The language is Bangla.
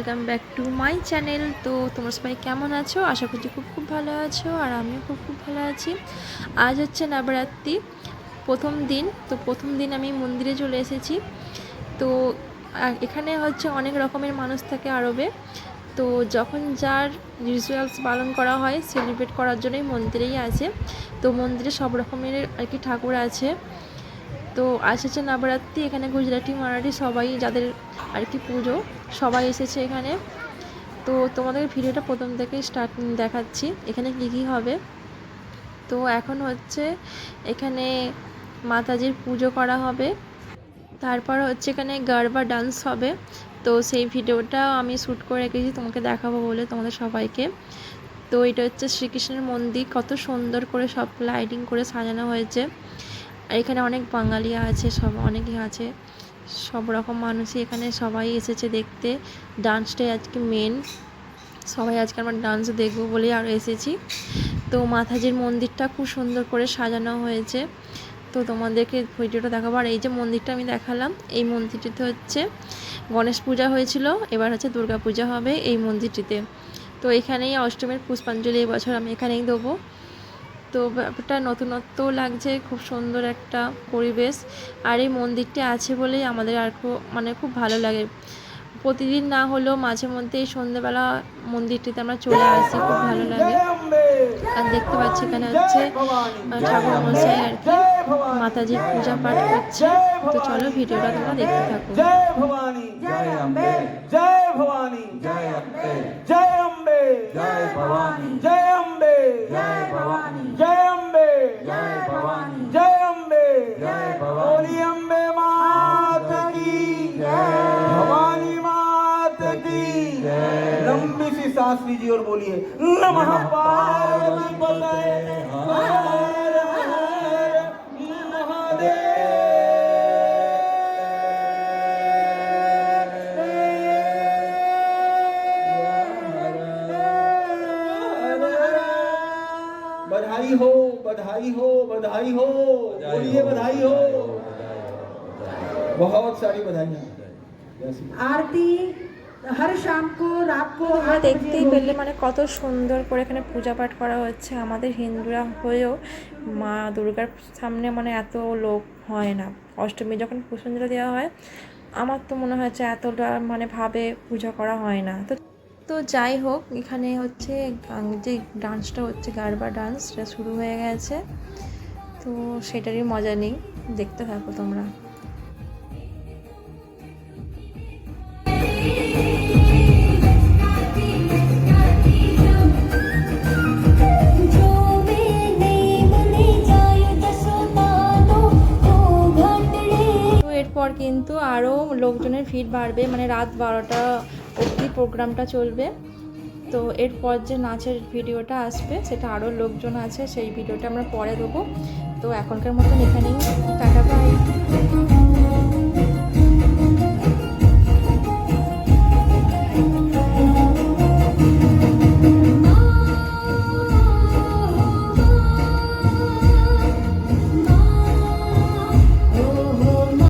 Welcome back to my channel. তো তোমরা সবাই কেমন আছো? আশা করছি খুব ভালো আছো, আর আমিও খুব ভালো আছি। আজ হচ্ছে নবরাত্রি প্রথম দিন। তো প্রথম দিন আমি মন্দিরে চলে এসেছি। তো এখানে হচ্ছে অনেক রকমের মানুষ থাকে আরবে। তো যখন যার রিচুয়ালস পালন করা হয় সেলিব্রেট করার জন্যই মন্দিরেই আছে। তো মন্দিরে সব রকমের আর কি ঠাকুর আছে। তো আজ হচ্ছে নবরাত্রি, এখানে গুজরাটি মারাঠি সবাই যাদের আর কি পুজো সবাই এসেছে এখানে। তো তোমাদের ভিডিওটা প্রথম থেকে স্টার্ট দেখাচ্ছি এখানে কী হবে। তো এখন হচ্ছে এখানে মাতাজির পুজো করা হবে, তারপর হচ্ছে এখানে গারবা ডান্স হবে। তো সেই ভিডিওটা আমি শ্যুট করে রেখেছি তোমাকে দেখাবো বলে তোমাদের সবাইকে। তো এটা হচ্ছে শ্রীকৃষ্ণের মন্দির, কত সুন্দর করে সব লাইটিং করে সাজানো হয়েছে। আর এখানে অনেক বাঙালি আছে, সব অনেকেই আছে, সব রকম মানুষই এখানে সবাই এসেছে দেখতে। ডান্সটাই আজকে মেন, সবাই আজকে আমরা ডান্স দেখবো বলেই আরও এসেছি। তো মাতাজির মন্দিরটা খুব সুন্দর করে সাজানো হয়েছে। তো তোমাদেরকে ভিডিওটা দেখাবো। আর এই যে মন্দিরটা আমি দেখালাম, এই মন্দিরটিতে হচ্ছে গণেশ পূজা হয়েছিল, এবার হচ্ছে দুর্গা পূজা হবে এই মন্দিরটিতে। তো এখানেই অষ্টমীর পুষ্পাঞ্জলি এবছর আমি এখানেই দেবো। তো ব্যাপারটা নতুনত্ব লাগছে, খুব সুন্দর একটা পরিবেশ। আর এই মন্দিরটি আছে বলেই আমাদের আর খুব ভালো লাগে। প্রতিদিন না হলেও মাঝে মধ্যে এই সন্ধ্যেবেলা মন্দিরটিতে আমরা চলে আসি, খুব ভালো লাগে। আর দেখতে পাচ্ছি এখানে হচ্ছে ঠাকুর মশাই আর কি মাতাজির পূজা পাঠ করছে। তো চলো ভিডিওটা তোমরা দেখতে থাকো। জয় ভবানী, জয় অম্বে, জয় ভবানী, জয় অম্বে, জয় অম্বে, জয় ভবানী, জয় অম্বে, জয় ভবানী, জয় অম্বে, জয় ভবানী, জয় অম্বে, জয় ভবানী, बोली अम्बे मात की जय, भवानी मात की जय। लंबी सी सांस लीजिए और बोलिए नमः पार्वती पतये हर हर महादेव। बधाई हो, बधाई हो, बधाई हो, बोलिए बधाई हो। बहुत सारी बधाइयाँ। आरती हर शाम को रात को তোমরা দেখতেই পেলে কত সুন্দর করে এখানে পূজা পাঠ করা হচ্ছে। আমাদের হিন্দুরা হয়েও মা দুর্গার সামনে এত লোক হয় না। অষ্টমী যখন পুষ্পাঞ্জলি দেওয়া হয়, আমার তো মনে হচ্ছে এতটা ভাবে পূজা করা হয় না। তো যাই হোক, এখানে হচ্ছে যে ডান্সটা হচ্ছে গারবা ডান্স, সেটা শুরু হয়ে গেছে। তো সেটারই মজা নেই, দেখতে থাকো তোমরা। এরপর কিন্তু আরও লোকজনের ভিড় বাড়বে, রাত 12টা অবধি প্রোগ্রামটা চলবে। তো এরপর যে নাচের ভিডিওটা আসবে সেটা আরও লোকজন আছে, সেই ভিডিওটা আমরা পরে দেবো। তো এখনকার মতন এখানেই টাটা, বাই।